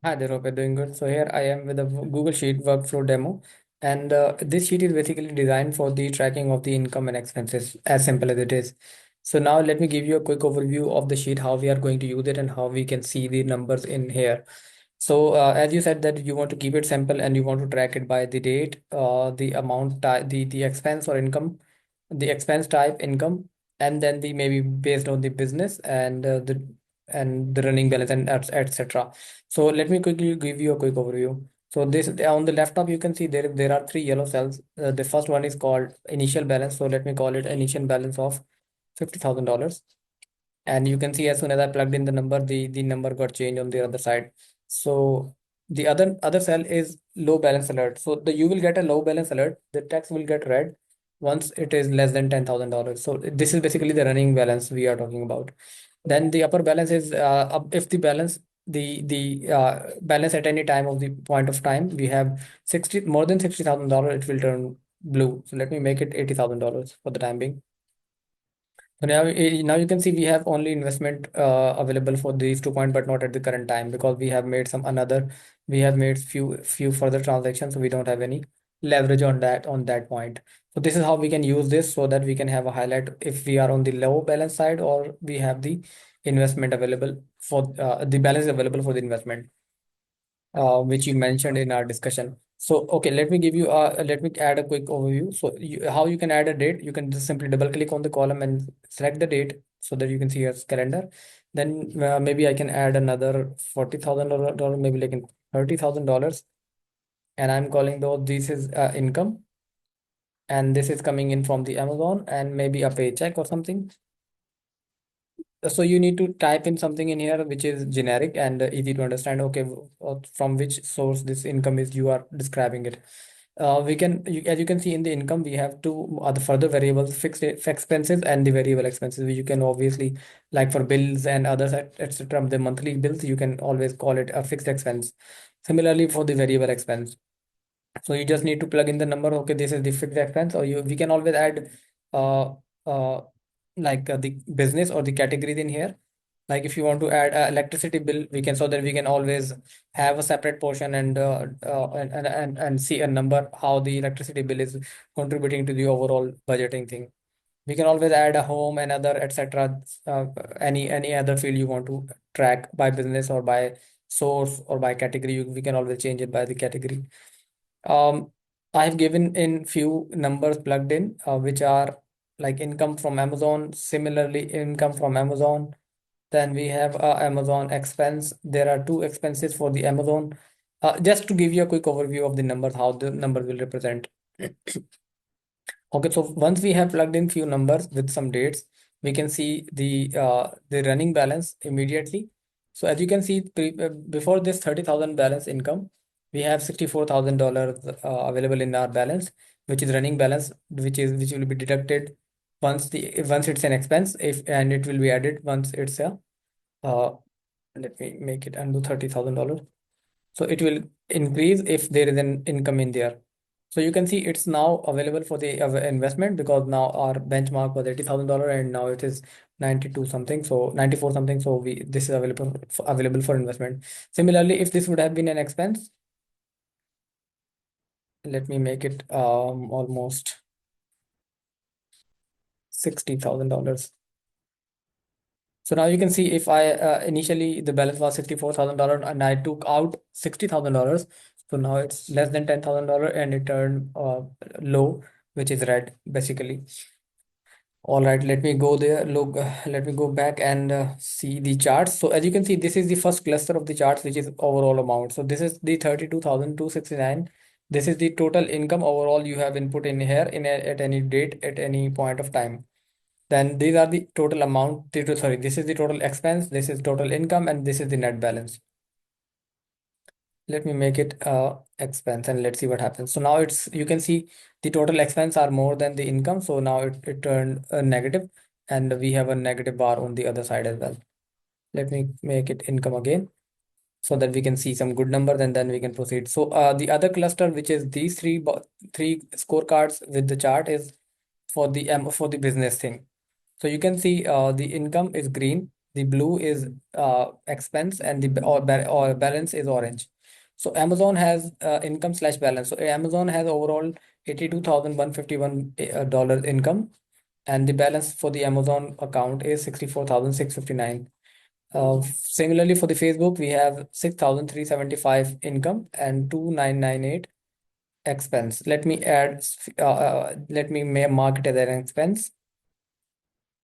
Hi there, hope you're doing good. So here I am with a Google Sheet workflow demo, and this sheet is basically designed for the tracking of the income and expenses, as simple as it is. So now let me give you a quick overview of the sheet, how we are going to use it, and how we can see the numbers in here. So as you said that you want to keep it simple and you want to track it by the date, the amount, the expense or income, the expense type, income, and then the maybe based on the business and the running balance and etc. So let me quickly give you a quick overview. So this on the laptop you can see there are three yellow cells. The first one is called initial balance. So let me call it initial balance of $50,000. And you can see as soon as I plugged in the number, the number got changed on the other side. So the other cell is low balance alert. So the you will get a low balance alert. The text will get red once it is less than $10,000. So this is basically the running balance we are talking about. Then the upper balance is if the balance the balance at any time of the point of time we have 60 more than $60,000, it will turn blue. So let me make it $80,000 for the time being. So now you can see we have only investment available for these 2 points, but not at the current time because we have made we have made few further transactions, so we don't have any leverage on that point. So this is how we can use this so that we can have a highlight if we are on the low balance side or we have the investment available for the balance available for the investment which you mentioned in our discussion. So, okay, let me add a quick overview. So, how you can add a date, you can just simply double click on the column and select the date so that you can see your calendar. Then maybe I can add another $40,000, maybe like $30,000. And I'm calling those, this is income. And this is coming in from the Amazon and maybe a paycheck or something. So you need to type in something in here which is generic and easy to understand. Okay, from which source this income is you are describing it. As you can see in the income, we have two other further variables, fixed expenses and the variable expenses, which you can obviously, like for bills and others, etc. The monthly bills, you can always call it a fixed expense. Similarly, for the variable expense. So you just need to plug in the number. Okay, this is the fixed expense, or we can always add uh, uh, the business or the categories in here. Like if you want to add electricity bill, we can so that we can always have a separate portion and see a number how the electricity bill is contributing to the overall budgeting thing. We can always add a home and other etc. Any other field you want to track by business or by source or by category. We can always change it by the category. um, I have given in few numbers plugged in, which are like income from Amazon. Similarly, income from Amazon. Then we have Amazon expense. There are two expenses for the Amazon. Just to give you a quick overview of the numbers, how the number will represent. Okay, so once we have plugged in few numbers with some dates, we can see the running balance immediately. So as you can see, before this 30,000 balance income, we have $64,000 available in our balance, which is running balance, which will be deducted once it's an expense, if and it will be added once it's a uh, let me make it undo $30,000. So it will increase if there is an income in there. So you can see it's now available for the investment because now our benchmark was $80,000 and now it is 92 something, so 94 something. So we this is available for investment. Similarly, if this would have been an expense, let me make it almost $60,000. So now you can see if I initially the balance was $64,000 and I took out $60,000. So now it's less than $10,000 and it turned low, which is red basically. All right, let me go there. Look, let me go back and see the charts. So as you can see, this is the first cluster of the charts, which is overall amount. So this is the 32,269. This is the total income overall you have input in here at any date at any point of time. Then these are the total amount. Sorry, this is the total expense, this is total income, and this is the net balance. Let me make it expense and let's see what happens. So now it's you can see the total expense are more than the income. So now it turned negative and we have a negative bar on the other side as well. Let me make it income again so that we can see some good numbers and then we can proceed. So the other cluster, which is these three scorecards with the chart, is for the business thing. So you can see the income is green The blue is expense, and or balance is orange. So Amazon has income slash balance. So Amazon has overall $82,151 dollars income, and the balance for the Amazon account is 64,659. Similarly, for the Facebook, we have 6,375 income and 2,998 expense. Let me mark it as an expense.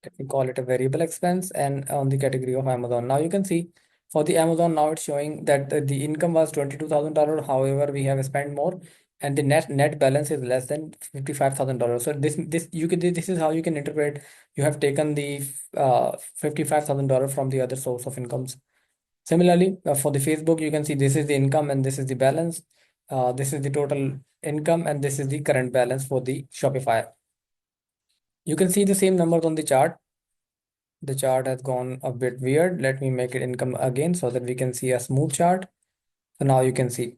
Let me call it a variable expense, and on the category of Amazon. Now you can see for the Amazon, now it's showing that the income was $22,000. However, we have spent more, and the net balance is less than $55,000. So this is how you can interpret. You have taken the $55,000 from the other source of incomes. Similarly, for the Facebook, you can see this is the income and this is the balance. This is the total income and this is the current balance for the Shopify. You can see the same numbers on the chart. The chart has gone a bit weird. Let me make it income again so that we can see a smooth chart. So now you can see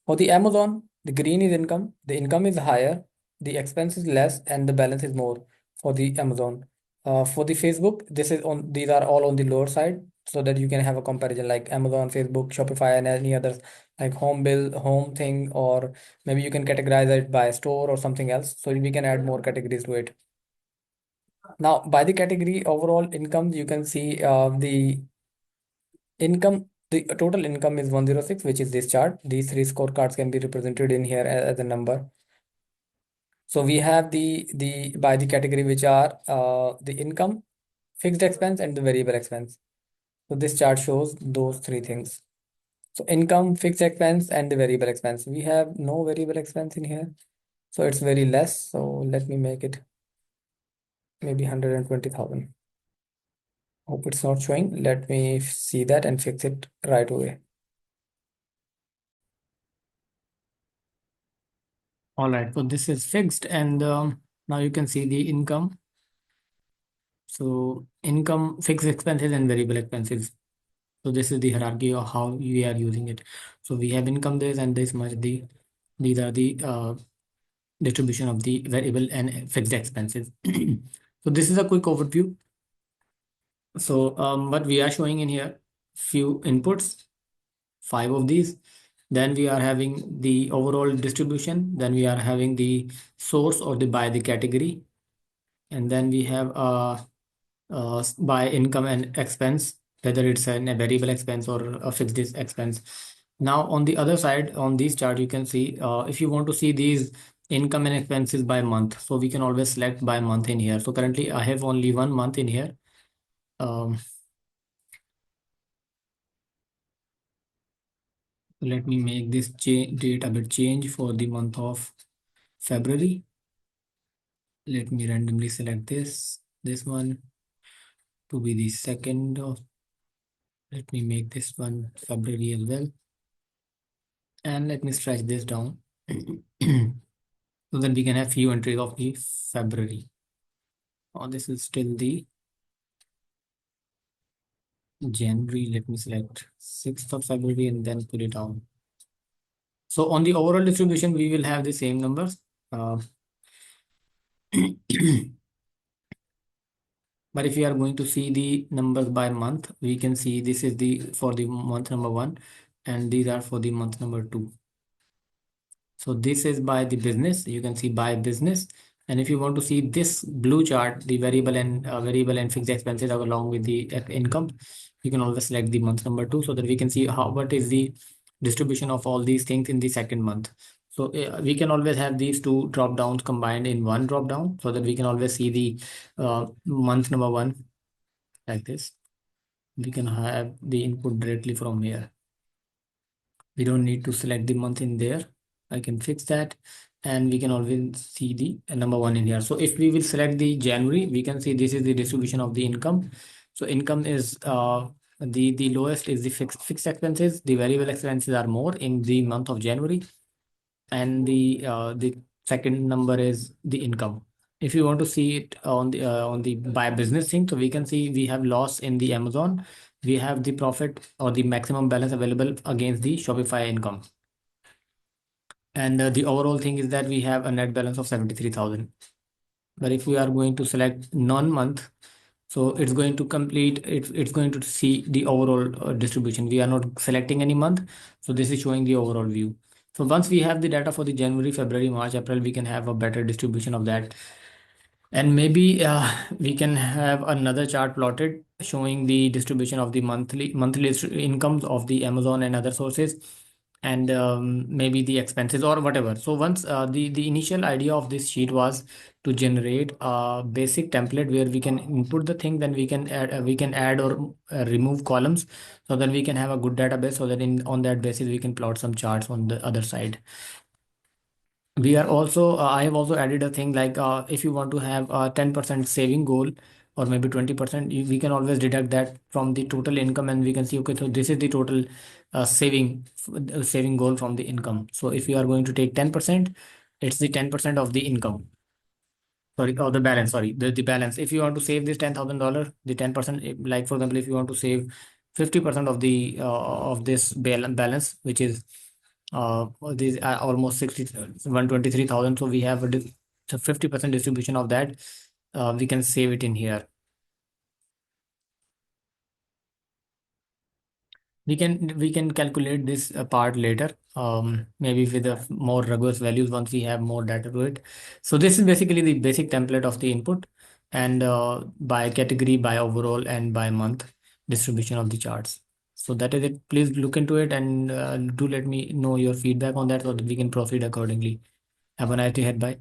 for the Amazon, the green is income. The income is higher, the expense is less, and the balance is more for the Amazon. For the Facebook, this is on. These are all on the lower side, so that you can have a comparison like Amazon, Facebook, Shopify, and any others like home bill, home thing, or maybe you can categorize it by store or something else. So we can add more categories to it. Now, by the category overall income, you can see the income. The total income is 106, which is this chart. These three scorecards can be represented in here as a number. So we have the by the category, which are the income, fixed expense, and the variable expense. So this chart shows those three things. So income, fixed expense, and the variable expense. We have no variable expense in here, so it's very less. So let me make it maybe 120,000. Hope it's not showing. Let me see that and fix it right away. All right, so this is fixed, and now you can see the income. So income, fixed expenses, and variable expenses. So this is the hierarchy of how we are using it. So we have income this and this much. These are the distribution of the variable and fixed expenses. So this is a quick overview. So what we are showing in here, few inputs, 5 of these. Then we are having the overall distribution. Then we are having the source or the by the category. And then we have by income and expense, whether it's a variable expense or a fixed expense. Now on the other side, on this chart, you can see if you want to see these income and expenses by month, so we can always select by month in here. So currently I have only 1 month in here. Um, Let me make this date a bit change for the month of February. Let me randomly select this one to be the second of. Let me make this one February as well, and let me stretch this down so that we can have few entries of the February. Oh, this is still the January. Let me select 6th of February and then put it down. So on the overall distribution, we will have the same numbers. But if we are going to see the numbers by month, we can see this is the for the month number 1, and these are for the month number 2. So this is by the business. You can see by business. And if you want to see this blue chart, the variable and fixed expenses are along with the income, you can always select the month number 2 so that we can see what is the distribution of all these things in the second month. So we can always have these two drop downs combined in one drop down so that we can always see the month number 1 like this. We can have the input directly from here. We don't need to select the month in there. I can fix that, and we can always see the number 1 in here. So if we will select the January, we can see this is the distribution of the income. So income is the lowest is the fixed expenses. The variable expenses are more in the month of January, and the second number is the income. If you want to see it on the by business thing, so we can see we have loss in the Amazon, we have the profit or the maximum balance available against the Shopify income, and the overall thing is that we have a net balance of 73,000. But if we are going to select non-month, So it's going to complete, it's going to see the overall distribution. We are not selecting any month. So this is showing the overall view. So once we have the data for the January, February, March, April, we can have a better distribution of that. And maybe we can have another chart plotted showing the distribution of the monthly incomes of the Amazon and other sources, and maybe the expenses or whatever. So once the initial idea of this sheet was to generate a basic template where we can input the thing, then we can add or remove columns, so that we can have a good database, so that in on that basis we can plot some charts on the other side. We are also I have also added a thing like if you want to have a 10% saving goal, or maybe 20%, we can always deduct that from the total income, and we can see, okay, so this is the total saving goal from the income. So if you are going to take 10%, it's the 10% of the income. Sorry, or the balance, sorry, the balance. If you want to save this $10,000, the 10%, like for example, if you want to save 50% of the of this balance, which is these are almost 123,000. So we have so 50% distribution of that. We can save it in here. We can calculate this part later, maybe with a more rigorous values once we have more data to it. So this is basically the basic template of the input, and by category, by overall, and by month distribution of the charts. So that is it. Please look into it, and do let me know your feedback on that, so that we can proceed accordingly. Have a nice day ahead. Bye.